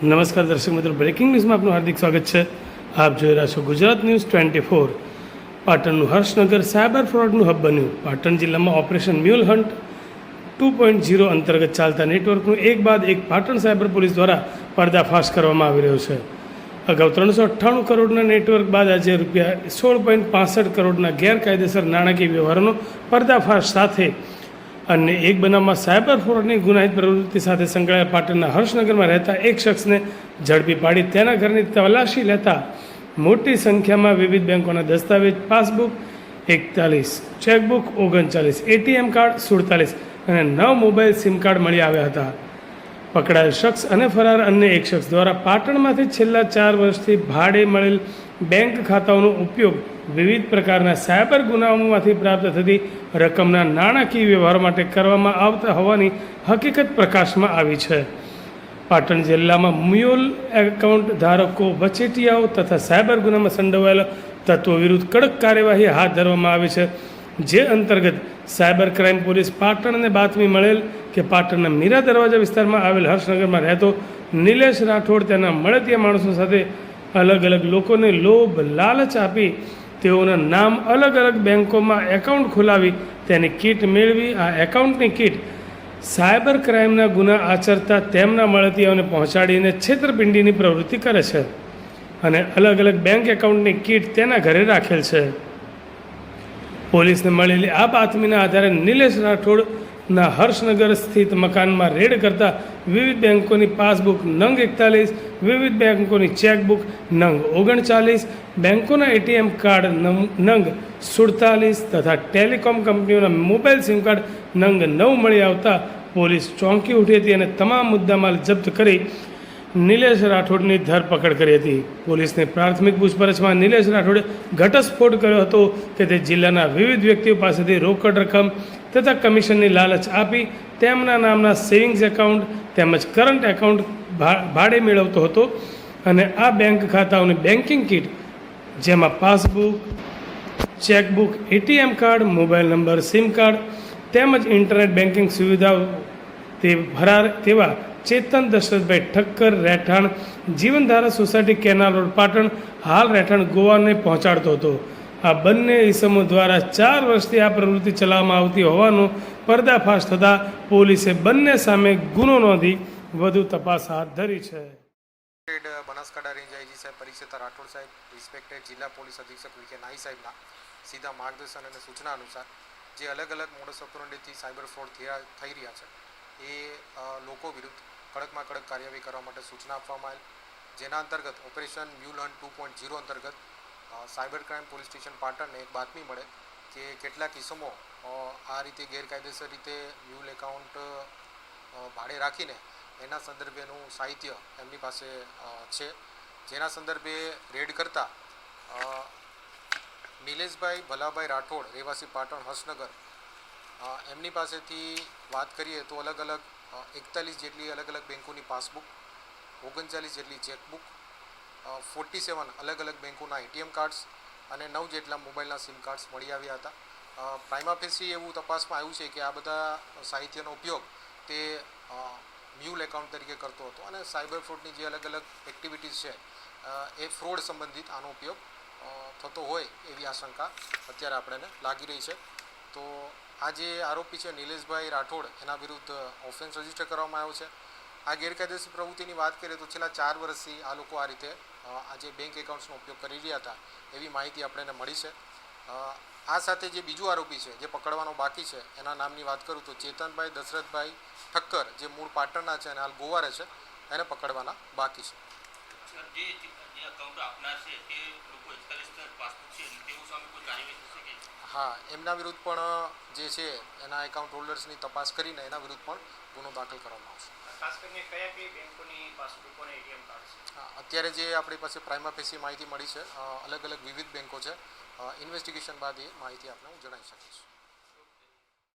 નમસ્કાર દર્શક મિત્રો, બ્રેકિંગ ન્યૂઝમાં આપનું હાર્દિક સ્વાગત છે। આપ જોઈ રહ્યા છો ગુજરાત ન્યૂઝ 24। પાટણનું હર્ષનગર સાયબર ફ્રોડનું હબ બન્યું। પાટણ જિલ્લામાં ઓપરેશન મ્યુલ હન્ટ 2.0 અંતર્ગત ચાલતા નેટવર્કનું એક બાદ એક પાટણ સાયબર પોલીસ દ્વારા પર્દાફાશ કરવામાં આવી રહ્યો છે। અગાઉ 398 કરોડના નેટવર્ક બાદ આજે રૂપિયા 16.65 કરોડના ગેરકાયદેસર નાણાકીય વ્યવહારોનો પર્દાફાશ સાથે અને એક બનાવમાં સાયબર ફ્રોડની ગુનાહિત પ્રવૃત્તિ સાથે સંકળાયેલા પાટણના હર્ષનગરમાં રહેતા એક શખ્સને ઝડપી પાડી તેના ઘરની તલાશી લેતા મોટી સંખ્યામાં વિવિધ બેંકોના દસ્તાવેજ, પાસબુક 41, ચેકબુક 39, એટીએમ કાર્ડ 47 અને 9 મોબાઈલ સિમ કાર્ડ મળી આવ્યા હતા। પકડાયેલ શખ્સ અને ફરાર અન્ય એક શખ્સ દ્વારા પાટણમાંથી છેલ્લા 4 વર્ષથી ભાડે મળેલ બેંક ખાતાઓનો ઉપયોગ વિવિધ પ્રકારના સાયબર ગુનાઓમાંથી પ્રાપ્ત થતી રકમના નાણાકીય વ્યવહારો માટે કરવામાં આવતા હોવાની હકીકત પ્રકાશમાં આવી છે। પાટણ જિલ્લામાં મ્યુલ એકાઉન્ટ ધારકો, વચેટિયાઓ તથા સાયબર ગુનામાં સંડોવાયેલા તત્વો વિરુદ્ધ કડક કાર્યવાહી હાથ ધરવામાં આવી છે, જે અંતર્ગત સાયબર ક્રાઇમ પોલીસ પાટણને બાતમી મળેલ કે પાટણના મીરા દરવાજા વિસ્તારમાં આવેલ હર્ષનગરમાં રહેતો નિલેશ રાઠોડ તેના મળતિયા માણસો સાથે અલગ અલગ લોકોને લોભ લાલચ આપી તેઓના નામ અલગ અલગ બેંકોમાં એકાઉન્ટ ખોલાવી તેની કીટ મેળવી આ એકાઉન્ટની કીટ સાયબર ક્રાઇમના ગુના આચરતા તેમના મળતિયાઓને પહોંચાડીને છેતરપિંડીની પ્રવૃત્તિ કરે છે અને અલગ અલગ બેંક એકાઉન્ટની કીટ તેના ઘરે રાખેલ છે। પોલીસને મળેલી આ બાતમીના આધારે નિલેશ રાઠોડના હર્ષનગર સ્થિત મકાનમાં રેડ કરતા વિવિધ બેંકોની પાસબુક નંગ 41, વિવિધ બેંકોની ચેકબુક નંગ 39, બેંકોના એટીએમ કાર્ડ નંગ 47 તથા ટેલિકોમ કંપનીઓના મોબાઈલ સિમ કાર્ડ નંગ 9 મળી આવતા પોલીસ ચોંકી ઉઠી હતી અને તમામ મુદ્દામાલ જપ્ત કરી નિલેશ રાઠોડની ધરપકડ કરી હતી। પોલીસની પ્રાથમિક પૂછપરછમાં નિલેશ રાઠોડે ઘટસ્ફોટ કર્યો હતો કે તે જિલ્લાના વિવિધ વ્યક્તિઓ પાસેથી રોકડ રકમ તથા કમિશનની લાલચ આપી તેમના નામના સેવિંગ્સ એકાઉન્ટ તેમજ કરંટ એકાઉન્ટ ભાડે મેળવતો હતો અને આ બેંક ખાતાઓની બેન્કિંગ કીટ જેમાં passbook, chequebook, ATM card, mobile number, sim card તેમજ ઇન્ટરનેટ બેન્કિંગ સુવિધાઓ તેવા ચેતન દશરથભાઈ ઠક્કર, રહેઠાણ જીવનધારા સોસાયટી, કેનાલ રોડ, પાટણ, હાલ રહેઠાણ ગોવાને પહોંચાડતો હતો। આ બંને ઇસમો દ્વારા 4 વર્ષથી આ પ્રવૃત્તિ ચલાવવામાં આવતી હોવાનો પર્દાફાશ થતાં પોલીસે બંને સામે ગુનો નોંધી વધુ તપાસ હાથ ધરી છે। બનાસકાંઠા રેન્જ આઈજી સાહેબ પરીક્ષિતા રાઠોડ સાહેબ, રિસ્પેક્ટેડ જિલ્લા પોલીસ અધિક્ષક વી કે નાઈ સાહેબના સીધા માર્ગદર્શન અને સૂચના અનુસાર જે અલગ અલગ મોડસ ઓપરેન્ડીથી સાયબર ફ્રોડ થઈ રહ્યા છે એ લોકો વિરુદ્ધ કડકમાં કડક કાર્યવાહી કરવા માટે સૂચના આપવામાં આવેલ, જેના અંતર્ગત ઓપરેશન મ્યુલ હન્ટ 2.0 અંતર્ગત સાયબર ક્રાઇમ પોલીસ સ્ટેશન પાટણને એક બાતમી મળે કે કેટલાક ઇસમો આ રીતે ગેરકાયદેસર રીતે મ્યુલ એકાઉન્ટ ભાડે રાખીને એના સંદર્ભેનું સાહિત્ય એમની પાસે છે, જેના સંદર્ભે રેડ કરતા નિલેશભાઈ ભલાભાઈ રાઠોડ રહેવાસી પાટણ હર્ષનગર એમની પાસેથી વાત કરીએ તો અલગ અલગ 41 જેટલી અલગ અલગ બેંકોની પાસબુક, 39 જેટલી ચેકબુક, 47 અલગ અલગ બેંકોના એટીએમ કાર્ડ્સ અને 9 જેટલા મોબાઈલના સિમ કાર્ડ્સ મળી આવ્યા હતા। પ્રાઇમા ફેસી એવું તપાસમાં આવ્યું છે કે આ બધા સાહિત્યનો ઉપયોગ તે મ્યુલ એકાઉન્ટ તરીકે કરતો હતો અને સાયબર ફ્રોડની જે અલગ અલગ એક્ટિવિટીઝ છે એ ફ્રોડ સંબંધિત આનો ઉપયોગ થતો હોય એવી આશંકા અત્યારે આપણને લાગી રહી છે। તો આ જે આરોપી છે નિલેશભાઈ રાઠોડ એના વિરુદ્ધ ઓફેન્સ રજીસ્ટર કરવામાં આવ્યો છે। આ ગેરકાયદેસર પ્રવૃત્તિની વાત કરીએ તો છેલ્લા 4 વર્ષથી આ લોકો આ રીતે આ જે બેંક એકાઉન્ટ્સનો ઉપયોગ કરી રહ્યા હતા એવી માહિતી આપણને મળી છે। આ સાથે જે બીજું આરોપી છે જે પકડવાનો બાકી છે એના નામની વાત કરું તો ચેતનભાઈ દશરથભાઈ ઠક્કર જે મૂળ પાટણના છે અને હાલ ગોવા રહે છે, એને પકડવાના બાકી છે। હા, એમના વિરુદ્ધ પણ જે છે એના એકાઉન્ટ હોલ્ડર્સની તપાસ કરીને એના વિરુદ્ધ પણ ગુનો દાખલ કરવામાં આવશે। અત્યારે જે આપણી પાસે પ્રાઇમા ફેસી માહિતી મળી છે અલગ અલગ વિવિધ બેંકો છે, ઇન્વેસ્ટિગેશન બાદ એ માહિતી આપણે હું જણાવી શકીશ।